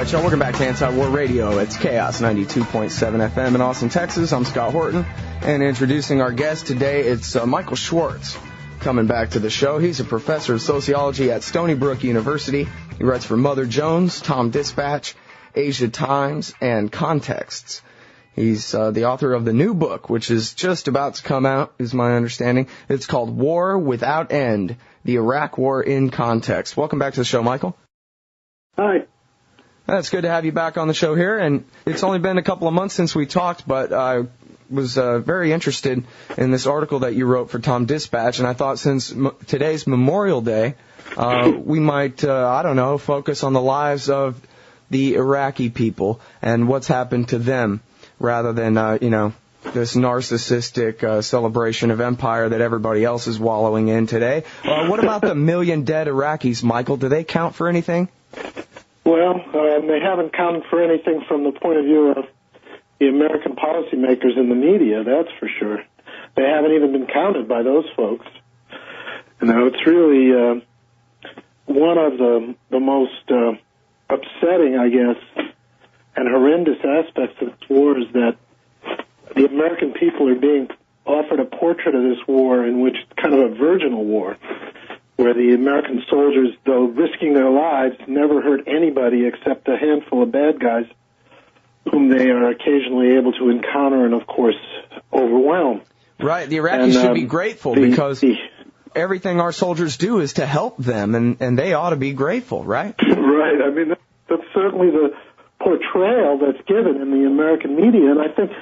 right, y'all, welcome back to Antiwar Radio. It's Chaos 92.7 FM in Austin, Texas. I'm Scott Horton, and introducing our guest today, it's Michael Schwartz coming back to the show. He's a professor of sociology at Stony Brook University. He writes for Mother Jones, TomDispatch, Asia Times, and Contexts. He's the author of the new book, which is just about to come out, is my understanding. It's called War Without End, the Iraq War in Context. Welcome back to the show, Michael. Hi. It's good to have you back on the show here, and it's only been a couple of months since we talked, but I was very interested in this article that you wrote for TomDispatch, and I thought since today's Memorial Day, we might, focus on the lives of the Iraqi people and what's happened to them, rather than, this narcissistic celebration of empire that everybody else is wallowing in today. What about the million dead Iraqis, Michael? Do they count for anything? Well, they haven't counted for anything from the point of view of the American policymakers in the media, that's for sure. They haven't even been counted by those folks. It's really one of the most upsetting, I guess, and horrendous aspects of this war is that the American people are being offered a portrait of this war in which it's kind of a virginal war, where the American soldiers, though risking their lives, never hurt anybody except a handful of bad guys whom they are occasionally able to encounter and, of course, overwhelm. Right. The Iraqis should be grateful because everything our soldiers do is to help them, and they ought to be grateful, right? Right. I mean, that's certainly the portrayal that's given in the American media, and I think,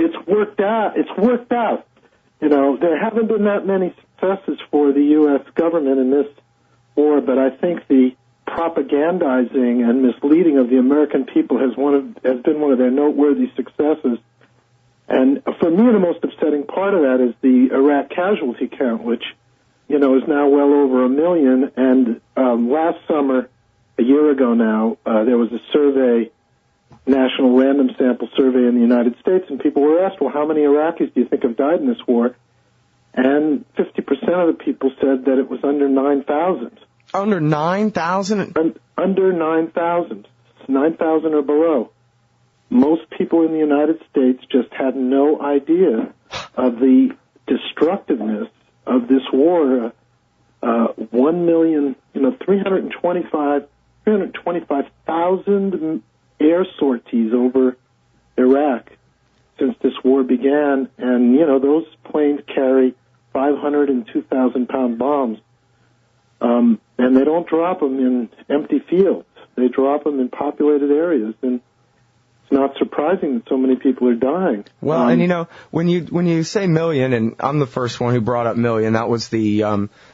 it's worked out. It's worked out. There haven't been that many successes for the U.S. government in this war, but I think the propagandizing and misleading of the American people has been one of their noteworthy successes. And for me, the most upsetting part of that is the Iraq casualty count, which, is now well over 1 million. And last summer, a year ago now, there was a survey, national random sample survey in the United States, and people were asked, well, how many Iraqis do you think have died in this war? And 50% of the people said that it was under 9,000. Under 9,000? Under 9,000. 9,000 or below. Most people in the United States just had no idea of the destructiveness of this war. 325,000 air sorties over Iraq since this war began, and, those planes carry 500 and 2,000-pound bombs, and they don't drop them in empty fields. They drop them in populated areas, and it's not surprising that so many people are dying. Well, and when you say million, and I'm the first one who brought up million, that was the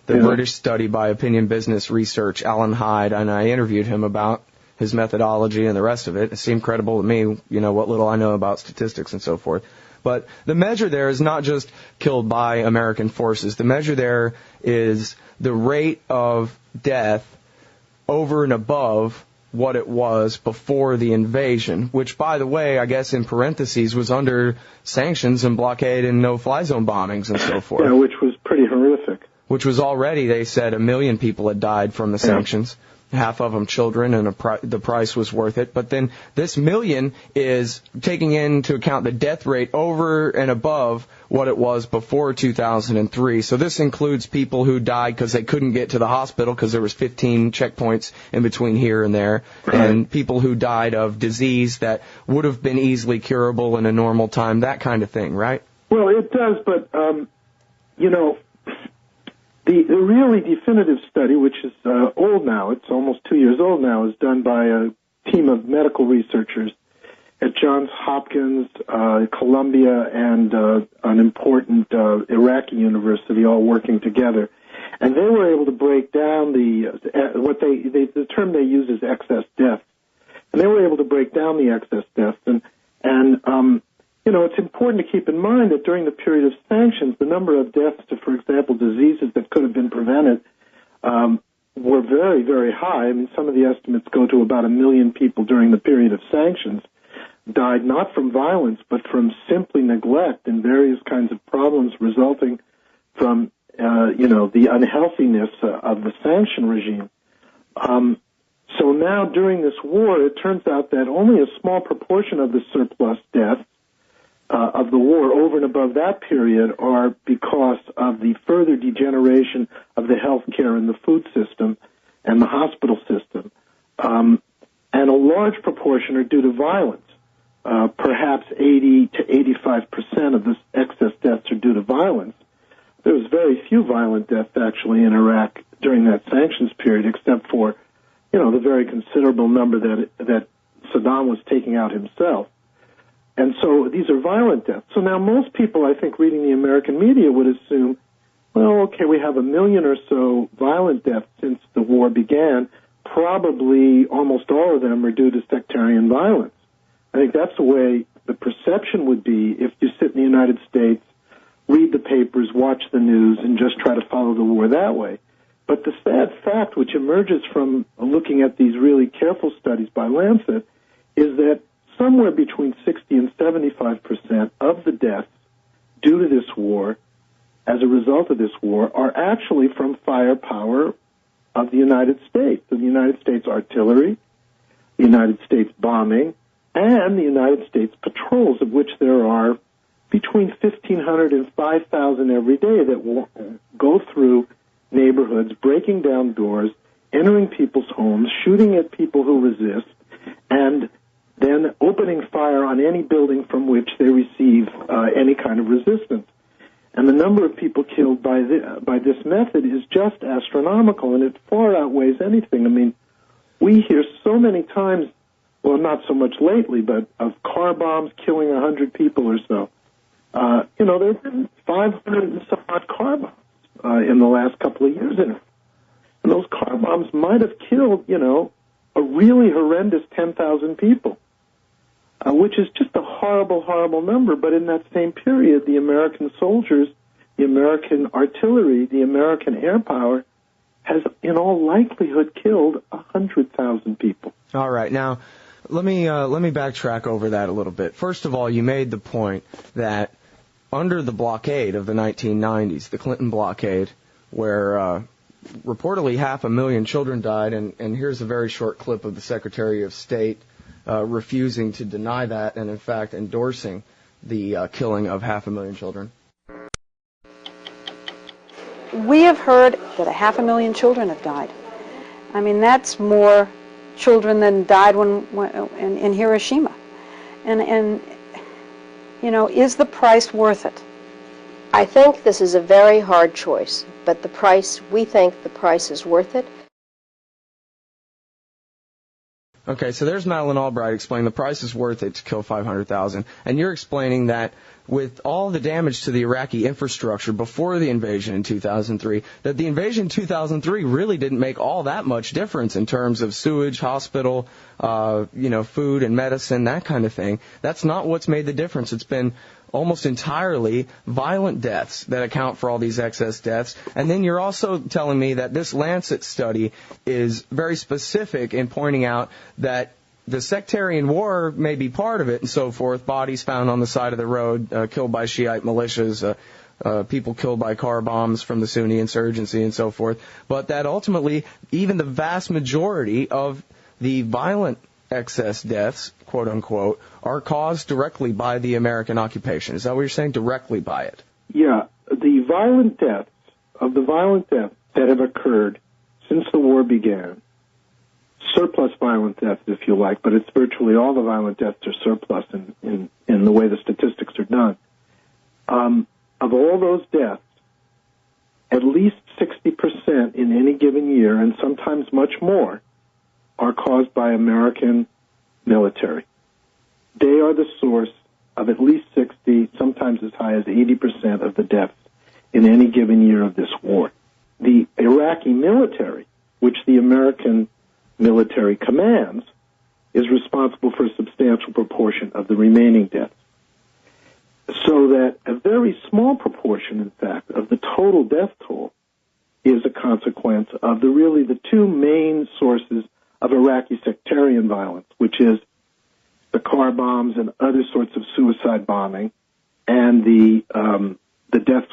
British study by Opinion Business Research, Alan Hyde, and I interviewed him about his methodology and the rest of it. It seemed credible to me, what little I know about statistics and so forth. But the measure there is not just killed by American forces. The measure there is the rate of death over and above what it was before the invasion, which, by the way, I guess in parentheses, was under sanctions and blockade and no-fly zone bombings and so forth. Yeah, which was pretty horrific. Which was already, they said, 1 million people had died from the sanctions. Half of them children, and the price was worth it. But then this million is taking into account the death rate over and above what it was before 2003. So this includes people who died because they couldn't get to the hospital because there was 15 checkpoints in between here and there, and people who died of disease that would have been easily curable in a normal time, that kind of thing, right? Well, it does, but, the really definitive study, which is old now, it's almost 2 years old now, is done by a team of medical researchers at Johns Hopkins, Columbia, and an important Iraqi university, all working together. And they were able to break down the term they use is excess deaths. And they were able to break down the excess deaths. And it's important to keep in mind that during the period of sanctions, the number of deaths to, for example, diseases that could have been prevented were very, very high. I mean, some of the estimates go to about 1 million people during the period of sanctions died not from violence, but from simply neglect and various kinds of problems resulting from, the unhealthiness of the sanction regime. So now during this war, it turns out that only a small proportion of the surplus deaths of the war over and above that period are because of the further degeneration of the health care and the food system and the hospital system. And a large proportion are due to violence. Perhaps 80 to 85% of the excess deaths are due to violence. There was very few violent deaths actually in Iraq during that sanctions period, except for, the very considerable number that Saddam was taking out himself. And so these are violent deaths. So now most people, I think, reading the American media would assume, well, okay, we have 1 million or so violent deaths since the war began. Probably almost all of them are due to sectarian violence. I think that's the way the perception would be if you sit in the United States, read the papers, watch the news, and just try to follow the war that way. But the sad fact, which emerges from looking at these really careful studies by Lancet, is that somewhere between 60 and 75% of the deaths due to this war, as a result of this war, are actually from firepower of the United States, the United States artillery, the United States bombing, and the United States patrols, of which there are between 1,500 and 5,000 every day that will go through neighborhoods, breaking down doors, entering people's homes, shooting at people who resist, and then opening fire on any building from which they receive any kind of resistance. And the number of people killed by this method is just astronomical, and it far outweighs anything. I mean, we hear so many times, well, not so much lately, but of car bombs killing 100 people or so. There have been 500 and some odd car bombs in the last couple of years. And those car bombs might have killed, a really horrendous 10,000 people. Which is just a horrible, horrible number. But in that same period, the American soldiers, the American artillery, the American air power has, in all likelihood, killed 100,000 people. All right. Now, let me backtrack over that a little bit. First of all, you made the point that under the blockade of the 1990s, the Clinton blockade, where reportedly 500,000 children died, and here's a very short clip of the Secretary of State refusing to deny that and, in fact, endorsing the killing of 500,000 children. We have heard that 500,000 children have died. I mean, that's more children than died in Hiroshima. And is the price worth it? I think this is a very hard choice, but we think the price is worth it. Okay, so there's Madeleine Albright explaining the price is worth it to kill 500,000. And you're explaining that with all the damage to the Iraqi infrastructure before the invasion in 2003, that the invasion in 2003 really didn't make all that much difference in terms of sewage, hospital, food and medicine, that kind of thing. That's not what's made the difference. It's been almost entirely violent deaths that account for all these excess deaths. And then you're also telling me that this Lancet study is very specific in pointing out that the sectarian war may be part of it and so forth, bodies found on the side of the road, killed by Shiite militias, people killed by car bombs from the Sunni insurgency and so forth, but that ultimately even the vast majority of the violent excess deaths, quote unquote, are caused directly by the American occupation. Is that what you're saying? Directly by it? Yeah. The violent deaths that have occurred since the war began, surplus violent deaths, if you like, but it's virtually all the violent deaths are surplus in the way the statistics are done. Of all those deaths, at least 60% in any given year, and sometimes much more, are caused by American military. They are the source of at least 60, sometimes as high as 80% of the deaths in any given year of this war. The Iraqi military, which the American military commands, is responsible for a substantial proportion of the remaining deaths. So that a very small proportion, in fact, of the total death toll is a consequence of the two main sources of Iraqi sectarian violence, which is the car bombs and other sorts of suicide bombing, and the death